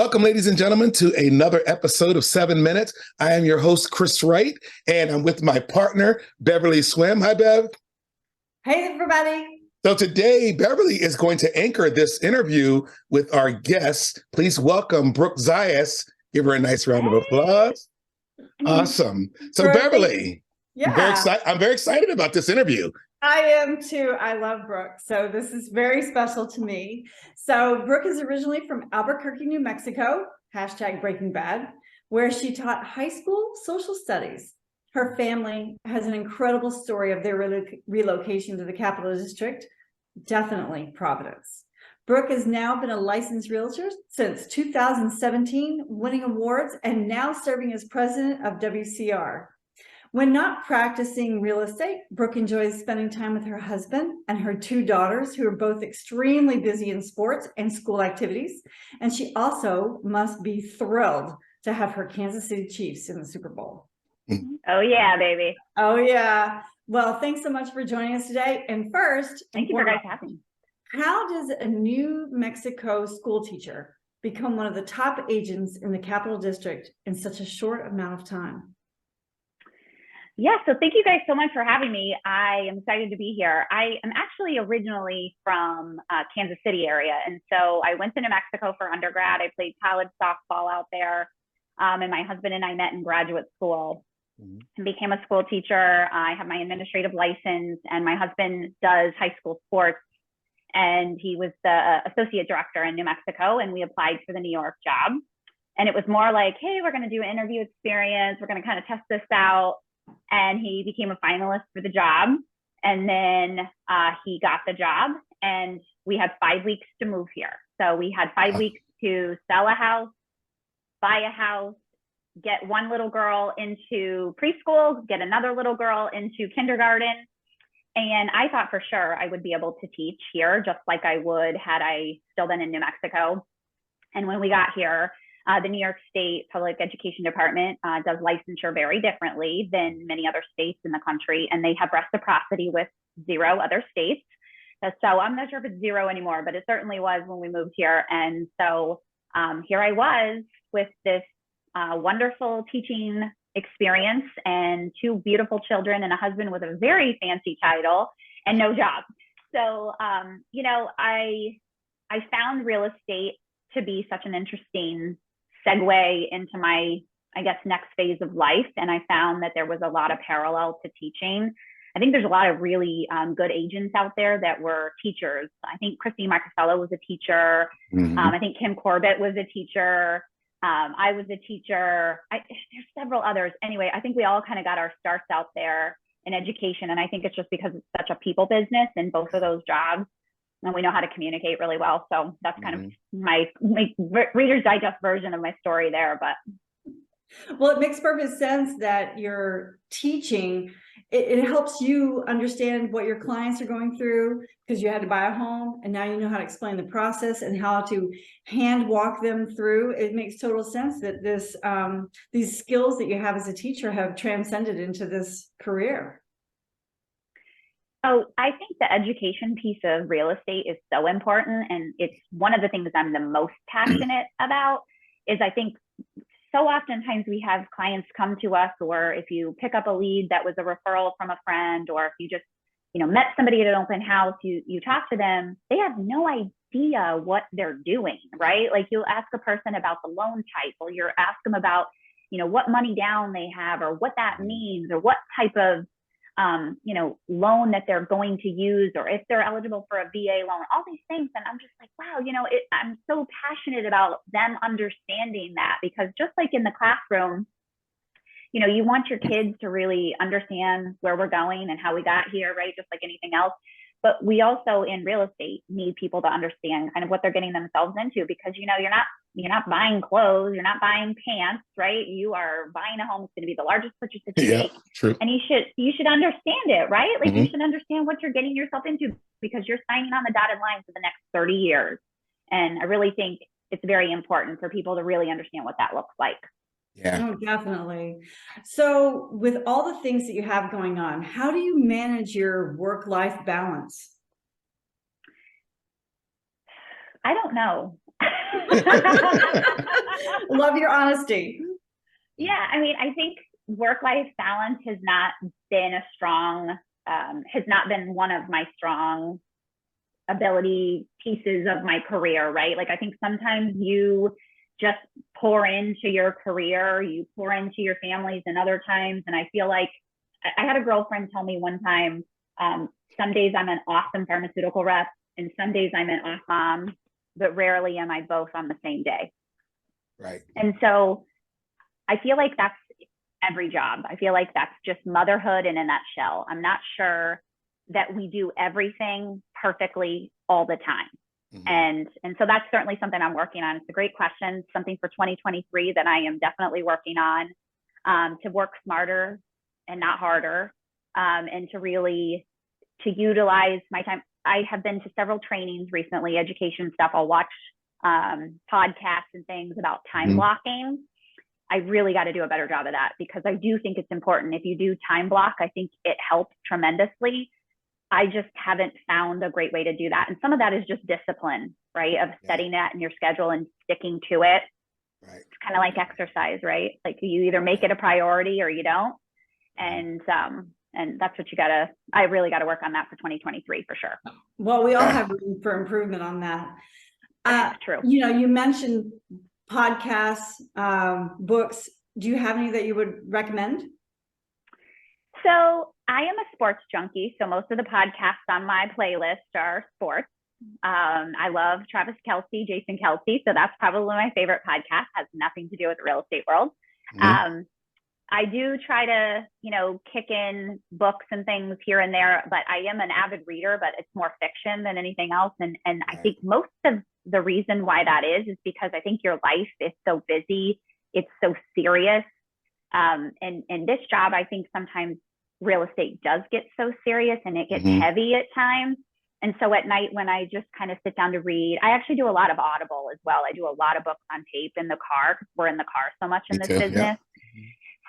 Welcome, ladies and gentlemen, to another episode of 7 Minutes. I am your host, Chris Wright, and I'm with my partner, Beverly Swim. Hi, Bev. Hey, everybody. So today, Beverly is going to anchor this interview with our guests. Please welcome Brooke Zayas. Give her a nice round of applause. Awesome. So, Brooke, Beverly, yeah, I'm very excited about this interview. I am too. I love Brooke. So this is very special to me. So Brooke is originally from Albuquerque, New Mexico, hashtag Breaking Bad, where she taught high school social studies. Her family has an incredible story of their relocation to the Capital District. Definitely Providence. Brooke has now been a licensed realtor since 2017, winning awards and now serving as president of WCR. When not practicing real estate, Brooke enjoys spending time with her husband and her two daughters, who are both extremely busy in sports and school activities. And she also must be thrilled to have her Kansas City Chiefs in the Super Bowl. Oh, yeah, baby. Oh, yeah. Well, thanks so much for joining us today. And first, thank you for guys having me. How does a New Mexico school teacher become one of the top agents in the Capital District in such a short amount of time? Yeah, so thank you guys so much for having me. I am excited to be here. I am actually originally from Kansas City area. And so I went to New Mexico for undergrad. I played college softball out there. And my husband and I met in graduate school and became a school teacher. I have my administrative license, and my husband does high school sports. And he was the associate director in New Mexico, and we applied for the New York job. And it was more like, hey, we're going to do an interview experience. We're going to kind of test this out. And he became a finalist for the job. And then he got the job, and we had 5 weeks to move here. So we had 5 weeks to sell a house, buy a house, get one little girl into preschool, get another little girl into kindergarten. And I thought for sure I would be able to teach here, just like I would had I still been in New Mexico. And when we got here, the New York State Public Education Department does licensure very differently than many other states in the country, and they have reciprocity with 0 other states. So I'm not sure if it's 0 anymore, but it certainly was when we moved here. And so here I was with this wonderful teaching experience and 2 beautiful children and a husband with a very fancy title and no job. So, you know, I found real estate to be such an interesting segue into my, I guess, next phase of life. And I found that there was a lot of parallel to teaching. I think there's a lot of really good agents out there that were teachers. I think Christine Marcasello was a teacher. I think Kim Corbett was a teacher. I was a teacher. There's several others. Anyway, I think we all kind of got our starts out there in education. And I think it's just because it's such a people business in both of those jobs. And we know how to communicate really well. So that's kind of my Reader's Digest version of my story there. But well, it makes perfect sense that you're teaching. It helps you understand what your clients are going through, because you had to buy a home and now you know how to explain the process and how to hand walk them through. It makes total sense that these skills that you have as a teacher have transcended into this career. Oh, I think the education piece of real estate is so important. And it's one of the things I'm the most passionate about. Is I think so oftentimes we have clients come to us, or if you pick up a lead that was a referral from a friend, or if you just, you know, met somebody at an open house, you talk to them, they have no idea what they're doing, right? Like you'll ask a person about the loan type, or you'll ask them about, you know, what money down they have, or what that means, or what type of you know, loan that they're going to use, or if they're eligible for a VA loan, all these things. And I'm just like, wow, you know, I'm so passionate about them understanding that, because just like in the classroom, you know, you want your kids to really understand where we're going and how we got here, right? Just like anything else. But we also in real estate need people to understand kind of what they're getting themselves into, because, you know, you're not buying clothes, you're not buying pants, right? You are buying a home. It's going to be the largest purchase that you make. True. And you should understand it, right? Like you should understand what you're getting yourself into, because you're signing on the dotted line for the next 30 years. And I really think it's very important for people to really understand what that looks like. Yeah. Oh, definitely. So with all the things that you have going on, how do you manage your work-life balance? I don't know. Love your honesty. Yeah, I mean, I think work-life balance has not been one of my strong ability pieces of my career, right? Like, I think sometimes you just pour into your career, you pour into your families, and other times, and I feel like I had a girlfriend tell me one time, some days I'm an awesome pharmaceutical rep, and some days I'm an off mom, but rarely am I both on the same day. Right. And so I feel like that's every job. I feel like that's just motherhood in a nutshell. I'm not sure that we do everything perfectly all the time. And so that's certainly something I'm working on. It's a great question, something for 2023 that I am definitely working on, to work smarter and not harder, and to utilize my time. I have been to several trainings recently, education stuff. I'll watch podcasts and things about time blocking. I really got to do a better job of that, because I do think it's important. If you do time block, I think it helps tremendously. I just haven't found a great way to do that. And some of that is just discipline, right? Of setting that in your schedule and sticking to it. Right. It's kind of like exercise, right? Like, you either make it a priority or you don't. And that's what I really gotta work on that for 2023 for sure. Well, we all have room for improvement on that. That's true. You mentioned podcasts, books. Do you have any that you would recommend? So I am a sports junkie. So most of the podcasts on my playlist are sports. I love Travis Kelce, Jason Kelce. So that's probably my favorite podcast. Has nothing to do with the real estate world. I do try to, kick in books and things here and there, but I am an avid reader, but it's more fiction than anything else. And I think most of the reason why that is because I think your life is so busy. It's so serious. And this job, I think sometimes real estate does get so serious and it gets heavy at times. And so at night when I just kind of sit down to read, I actually do a lot of Audible as well. I do a lot of books on tape in the car, because we're in the car so much in this business. Yeah.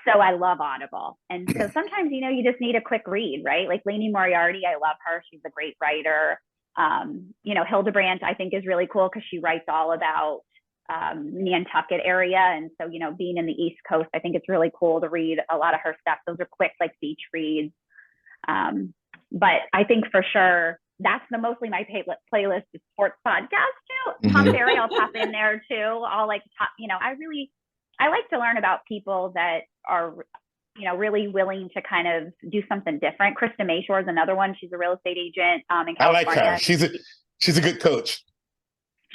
So I love Audible. And so sometimes, you just need a quick read, right? Like Lainey Moriarty, I love her. She's a great writer. Hildebrandt, I think, is really cool because she writes all about Nantucket area. And so, being in the East Coast, I think it's really cool to read a lot of her stuff. Those are quick, like beach reads. But I think for sure, that's mostly my playlist is sports podcast too. Tom Ferry, I'll pop in there too. I'll I like to learn about people that are, really willing to kind of do something different. Krista Mayshore is another one. She's a real estate agent in California. I like her. She's a good coach.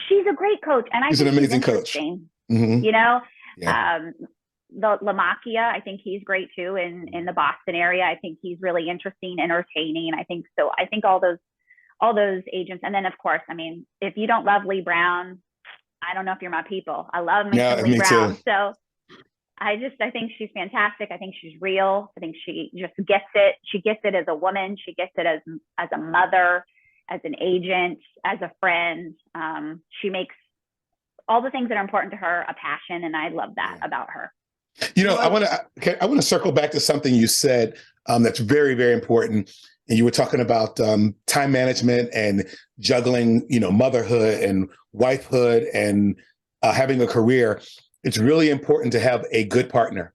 She's a great coach. And she's an amazing coach. The Lamacchia, I think he's great too in the Boston area. I think he's really interesting, entertaining. I think so. I think all those agents. And then of course, if you don't love Lee Brown, I don't know if you're my people. I love Lee Brown. Too. So I think she's fantastic. I think she's real. I think she just gets it. She gets it as a woman. She gets it as a mother, as an agent, as a friend. She makes all the things that are important to her a passion. And I love that about her. I want to circle back to something you said that's very, very important. And you were talking about time management and juggling, motherhood and wifehood and having a career. It's really important to have a good partner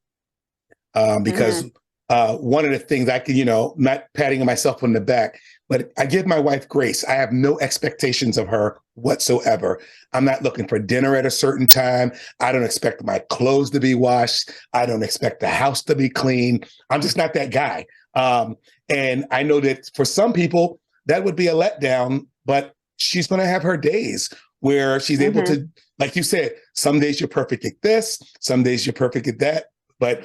because one of the things I can, not patting myself on the back, but I give my wife grace. I have no expectations of her whatsoever. I'm not looking for dinner at a certain time. I don't expect my clothes to be washed. I don't expect the house to be clean. I'm just not that guy. And I know that for some people that would be a letdown, but she's going to have her days where she's able to, like you said, some days you're perfect at this, some days you're perfect at that, but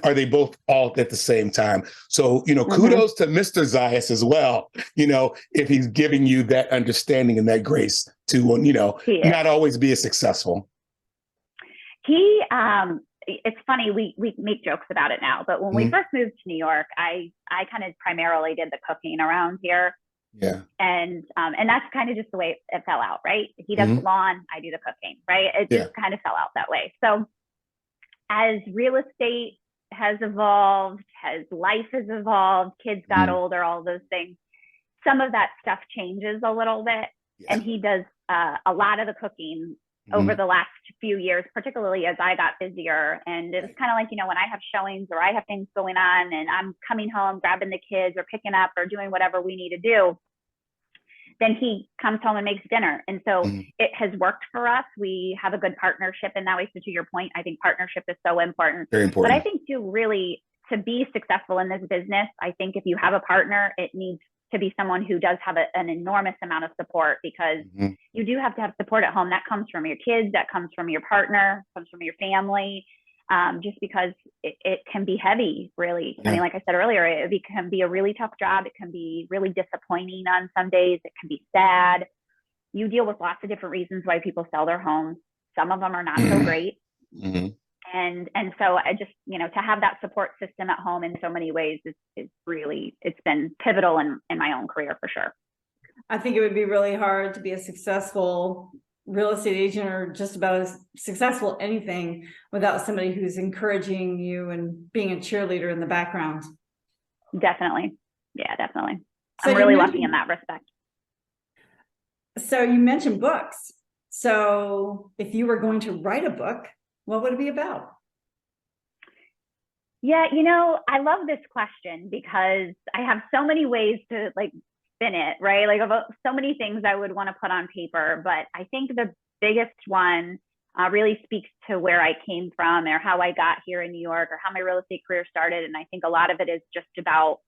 are they both all at the same time? So, kudos to Mr. Zayas as well, if he's giving you that understanding and that grace to, not always be as successful. It's funny, we make jokes about it now, but when we first moved to New York, I kind of primarily did the cooking around here. Yeah. And that's kind of just the way it fell out, right? He does the lawn, I do the cooking, right? It just kind of fell out that way. So as real estate has evolved, as life has evolved, kids got older, all those things, some of that stuff changes a little bit. Yeah. And he does a lot of the cooking over the last few years, particularly as I got busier. And it was kind of like, when I have showings or I have things going on and I'm coming home, grabbing the kids or picking up or doing whatever we need to do, then he comes home and makes dinner. And so it has worked for us. We have a good partnership in that way. So to your point, I think partnership is so important. Very important. But I think too, really, to be successful in this business, I think if you have a partner, it needs to be someone who does have an enormous amount of support, because you do have to have support at home. That comes from your kids, that comes from your partner, comes from your family, just because it can be heavy, really. I mean, like I said earlier, it can be a really tough job. It can be really disappointing on some days. It can be sad. You deal with lots of different reasons why people sell their homes. Some of them are not so great. And so I just, to have that support system at home in so many ways is really, it's been pivotal in my own career for sure. I think it would be really hard to be a successful real estate agent or just about as successful anything without somebody who's encouraging you and being a cheerleader in the background. Definitely. Yeah, definitely. So I'm really lucky in that respect. So you mentioned books. So if you were going to write a book, what would it be about? Yeah, I love this question because I have so many ways to spin it, right? Like about so many things I would want to put on paper, but I think the biggest one really speaks to where I came from or how I got here in New York or how my real estate career started. And I think a lot of it is just about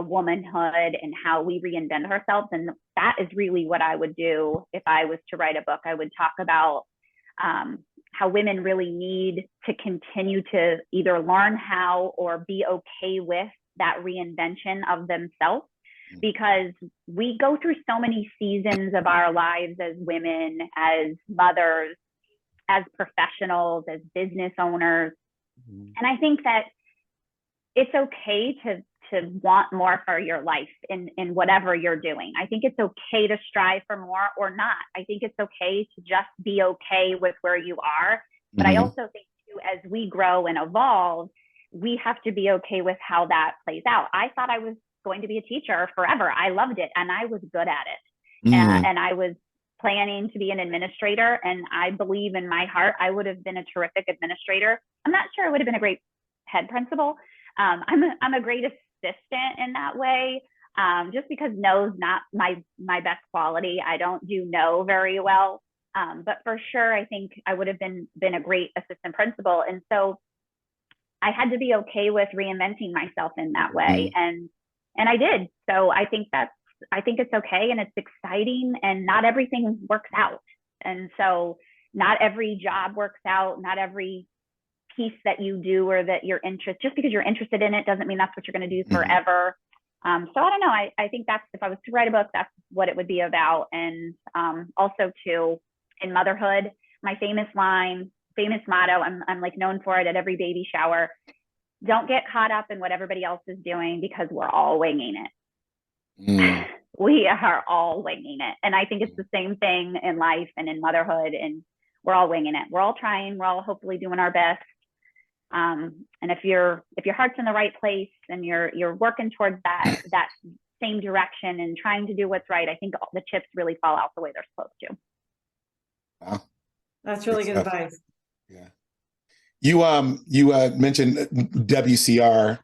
womanhood and how we reinvent ourselves. And that is really what I would do if I was to write a book. I would talk about how women really need to continue to either learn how or be okay with that reinvention of themselves, because we go through so many seasons of our lives as women, as mothers, as professionals, as business owners. And I think that it's okay to want more for your life in whatever you're doing. I think it's okay to strive for more or not. I think it's okay to just be okay with where you are. But I also think too, as we grow and evolve, we have to be okay with how that plays out. I thought I was going to be a teacher forever. I loved it and I was good at it. And I was planning to be an administrator. And I believe in my heart, I would have been a terrific administrator. I'm not sure I would have been a great head principal. I'm a great assistant in that way, just because no's not my best quality. I don't do no very well, but for sure, I think I would have been a great assistant principal. And so I had to be okay with reinventing myself in that way, and I did. So I think it's okay and it's exciting, and not everything works out. And so not every job works out, not every piece that you do or that you're interested, just because you're interested in it doesn't mean that's what you're going to do forever. So I don't know. I think that's, if I was to write a book, that's what it would be about. And also too, in motherhood, my famous motto, I'm like known for it at every baby shower: don't get caught up in what everybody else is doing, because we're all winging it. We are all winging it. And I think it's the same thing in life and in motherhood, and we're all winging it. We're all trying, we're all hopefully doing our best. And if your heart's in the right place and you're working towards that same direction and trying to do what's right, I think the chips really fall out the way they're supposed to. Wow. That's really good advice. Yeah. You mentioned WCR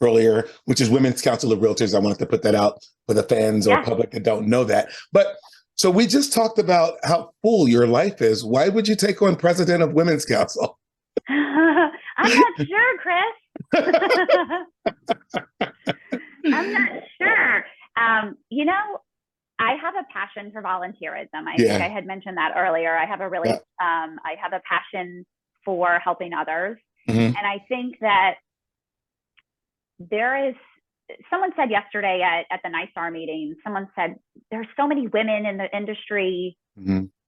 earlier, which is Women's Council of Realtors. I wanted to put that out for the fans or public that don't know that. But so we just talked about how full your life is. Why would you take on president of Women's Council? I'm not sure, Chris. I'm not sure. I have a passion for volunteerism. I think I had mentioned that earlier. I have a really, I have a passion for helping others. And I think that someone said yesterday at the NYSAR meeting, someone said, there's so many women in the industry.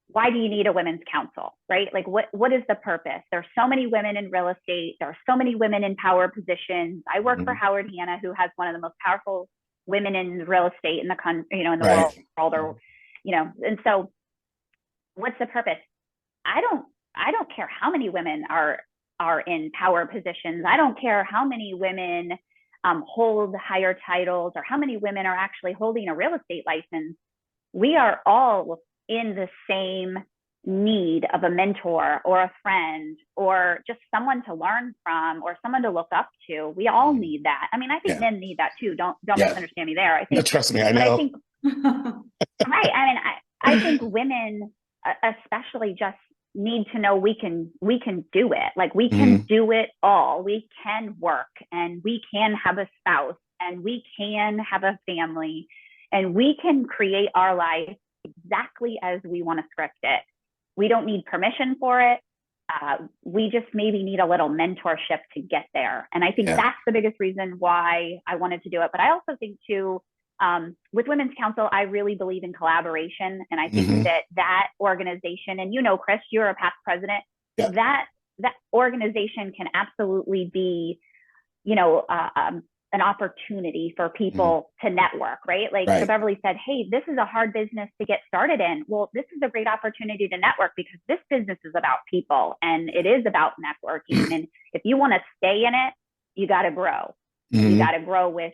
Why do you need a women's council, right? Like what is the purpose? There's so many women in real estate. There are so many women in power positions. I work for Howard Hanna, who has one of the most powerful women in real estate in the world, or, and so what's the purpose? I don't care how many women are in power positions. I don't care how many women hold higher titles or how many women are actually holding a real estate license. We are all in the same need of a mentor or a friend or just someone to learn from or someone to look up to. We all need that. I mean, I think men need that too. Don't misunderstand me there. I think, trust me, I know. I think, right. I mean, I think women especially just need to know we can do it. Like we can do it all. We can work and we can have a spouse and we can have a family and we can create our life exactly as we want to script it. We don't need permission for it. We just maybe need a little mentorship to get there. And I think that's the biggest reason why I wanted to do it. But I also think too, with Women's Council, I really believe in collaboration. And I think that organization, and Chris, you're a past president, that organization can absolutely be, an opportunity for people to network, right? Like so Beverly said, hey, this is a hard business to get started in. Well, this is a great opportunity to network because this business is about people and it is about networking. And if you want to stay in it, you got to grow. You got to grow with,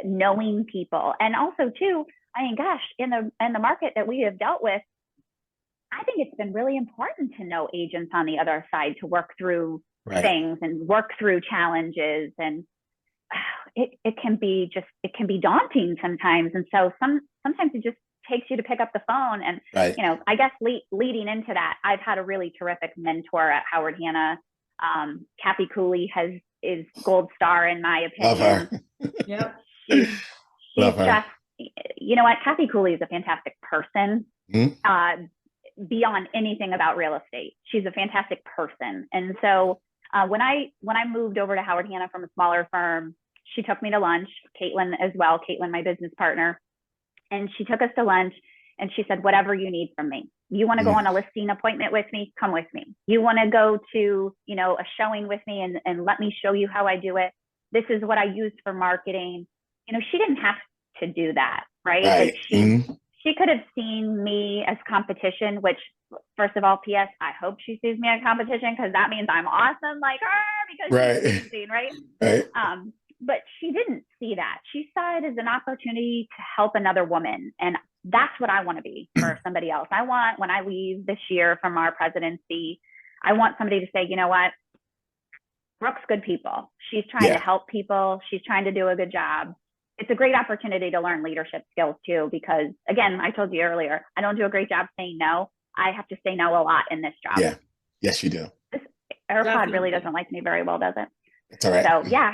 knowing people. And also too, I mean, gosh, in the market that we have dealt with, I think it's been really important to know agents on the other side to work through things and work through challenges. And it can be daunting sometimes. And so sometimes it just takes you to pick up the phone. And, I guess leading into that, I've had a really terrific mentor at Howard Hanna. Chaffee Cooley is gold star in my opinion. Love her. Yep. She's Love her. just, what, Chaffee Cooley is a fantastic person. Beyond anything about real estate. She's a fantastic person. And so when I moved over to Howard Hanna from a smaller firm, she took me to lunch, Caitlin as well, Caitlin, my business partner. And she took us to lunch and she said, whatever you need from me. You want to go on a listing appointment with me? Come with me. You want to go to, a showing with me and let me show you how I do it. This is what I use for marketing. She didn't have to do that, right? Like she could have seen me as competition, which first of all, P.S., I hope she sees me as competition because that means I'm awesome like her because she's amazing, right? But she didn't see that. She saw it as an opportunity to help another woman. And that's what I want to be for somebody else. I want, when I leave this year from our presidency, I want somebody to say, you know what? Brooke's good people. She's trying to help people. She's trying to do a good job. It's a great opportunity to learn leadership skills too, because again, I told you earlier, I don't do a great job saying no. I have to say no a lot in this job. Yeah. Yes, you do. This AirPod really doesn't like me very well, does it? It's all right. So yeah,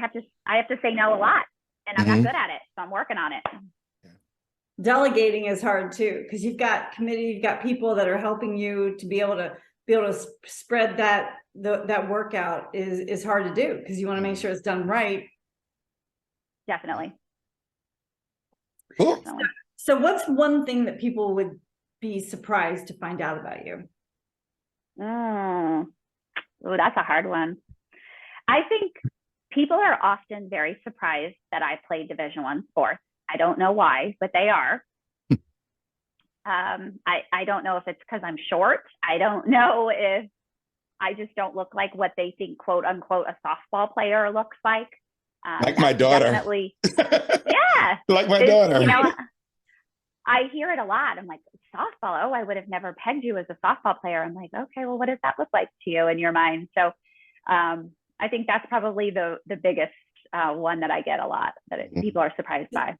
I have to say no a lot and I'm not good at it. So I'm working on it. Delegating is hard too, because you've got committee, you've got people that are helping you to be able to spread that workout is hard to do because you want to make sure it's done right. Definitely. Cool. Definitely. So what's one thing that people would be surprised to find out about you? Oh, that's a hard one. I think people are often very surprised that I play Division I sports. I don't know why, but they are. I don't know if it's because I'm short. I don't know if I just don't look like what they think, quote unquote, a softball player looks like. Like my daughter. Definitely. Yeah. Like my daughter. I hear it a lot. I'm like, softball? Oh, I would have never pegged you as a softball player. I'm like, okay, well, what does that look like to you in your mind? So I think that's probably the biggest one that I get a lot, that people are surprised by.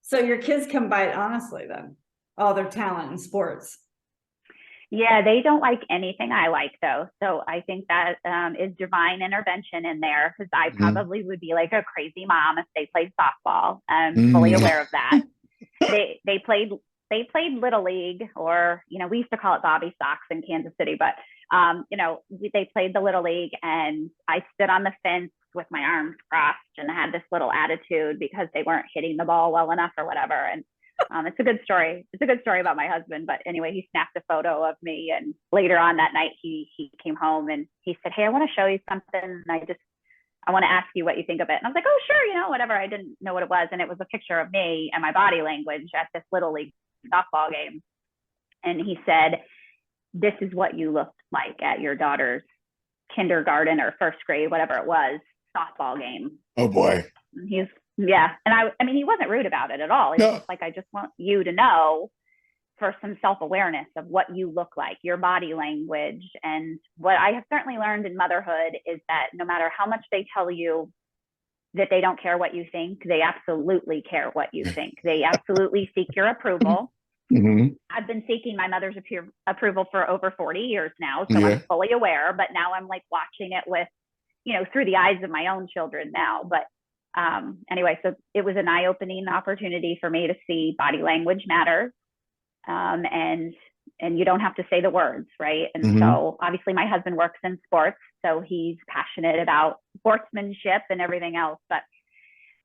So your kids come by it honestly then, all their talent in sports. Yeah, they don't like anything I like though. So I think that is divine intervention in there because I probably would be like a crazy mom if they played softball. I'm fully aware of that. They played Little League, or, we used to call it Bobby Sox in Kansas City, but, they played the Little League and I stood on the fence with my arms crossed and I had this little attitude because they weren't hitting the ball well enough or whatever. And it's a good story. It's a good story about my husband, but anyway, he snapped a photo of me. And later on that night, he came home and he said, hey, I want to show you something. And I want to ask you what you think of it. And I was like, oh, sure. Whatever. I didn't know what it was. And it was a picture of me and my body language at this Little League softball game. And he said, this is what you looked like at your daughter's kindergarten or first grade, whatever it was, softball game. Oh boy. And And I mean, he wasn't rude about it at all. He was just like, I just want you to know for some self-awareness of what you look like, your body language. And what I have certainly learned in motherhood is that no matter how much they tell you that they don't care what you think, they absolutely care what you think. They absolutely seek your approval. Mm-hmm. I've been seeking my mother's approval for over 40 years now, so Yeah. I'm fully aware, but now I'm like watching it with, through the eyes of my own children now. But anyway, so it was an eye-opening opportunity for me to see body language matters. And you don't have to say the words, right? And Mm-hmm. so obviously my husband works in sports, so he's passionate about sportsmanship and everything else. But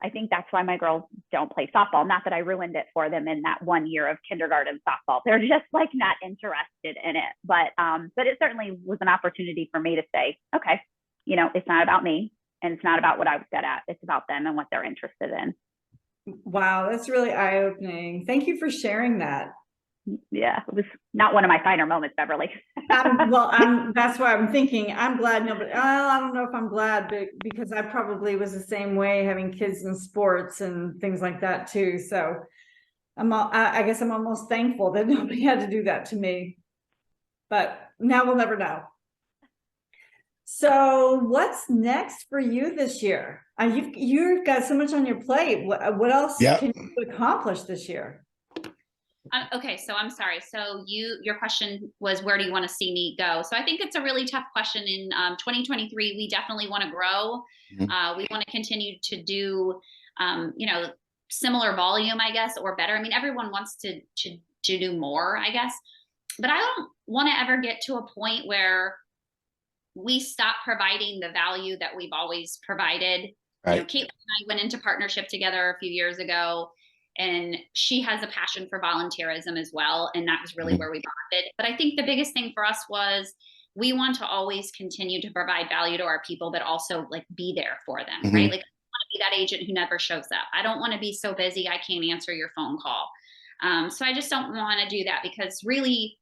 I think that's why my girls don't play softball. Not that I ruined it for them in that 1 year of kindergarten softball. They're just like not interested in it. But it certainly was an opportunity for me to say, okay, it's not about me and it's not about what I was good at. It's about them and what they're interested in. Wow, that's really eye-opening. Thank you for sharing that. Yeah, it was not one of my finer moments, Beverly. That's why I'm thinking, I'm glad nobody, I don't know if I'm glad, but because I probably was the same way, having kids in sports and things like that too. So I guess I'm almost thankful that nobody had to do that to me, but now we'll never know. So what's next for you this year? You've got so much on your plate. What else can you accomplish this year? Okay, so I'm sorry. So your question was, where do you want to see me go? So I think it's a really tough question. In 2023, we definitely want to grow. Mm-hmm. We want to continue to do, similar volume, I guess, or better. I mean, everyone wants to do more, I guess, but I don't want to ever get to a point where we stop providing the value that we've always provided. Right. Caitlin and I went into partnership together a few years ago, and she has a passion for volunteerism as well. And that was really where we bonded. But I think the biggest thing for us was we want to always continue to provide value to our people, but also like be there for them, right? Like, I want to be that agent who never shows up. I don't want to be so busy I can't answer your phone call. So I just don't want to do that, because really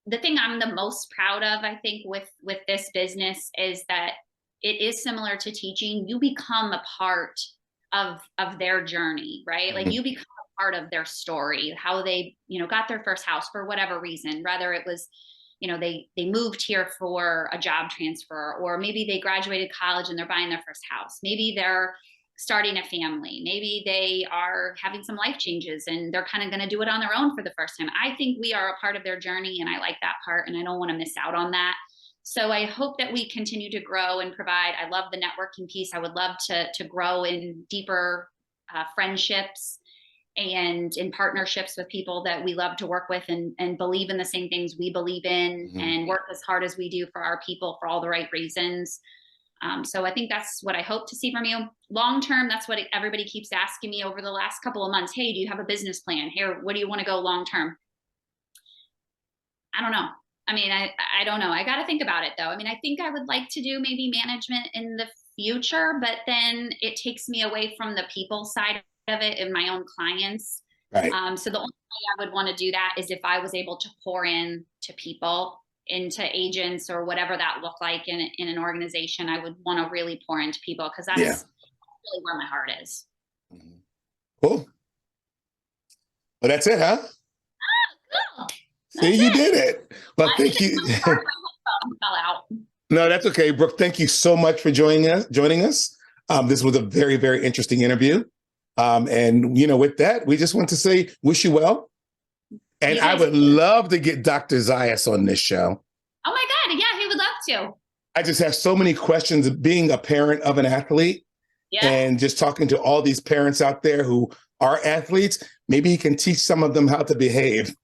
the thing I'm the most proud of, I think, with this business is that it is similar to teaching. You become a part of their journey, right? Like you become a part of their story, how they, got their first house for whatever reason, whether it was, they moved here for a job transfer, or maybe they graduated college and they're buying their first house. Maybe they're starting a family. Maybe they are having some life changes and they're kind of going to do it on their own for the first time. I think we are a part of their journey, and I like that part, and I don't want to miss out on that. So I hope that we continue to grow and provide. I love the networking piece. I would love to grow in deeper friendships and in partnerships with people that we love to work with and believe in the same things we believe in, and work as hard as we do for our people for all the right reasons. So I think that's what I hope to see from you. Long term, that's what everybody keeps asking me over the last couple of months. Hey, do you have a business plan? Here, what do you want to go long term? I don't know. I mean, I don't know. I got to think about it, though. I mean, I think I would like to do maybe management in the future, but then it takes me away from the people side of it and my own clients. Right. So the only way I would want to do that is if I was able to pour in to people, into agents, or whatever that looked like in an organization. I would want to really pour into people, because that's really where my heart is. Cool. Well, that's it, huh? Cool. See, you did it. Well, thank you. Fell out. No, that's okay, Brooke. Thank you so much for joining us. This was a very, very interesting interview. And with that, we just want to say, wish you well. And I would love to get Dr. Zayas on this show. Oh my God. Yeah, he would love to. I just have so many questions, being a parent of an athlete, and just talking to all these parents out there who are athletes. Maybe he can teach some of them how to behave.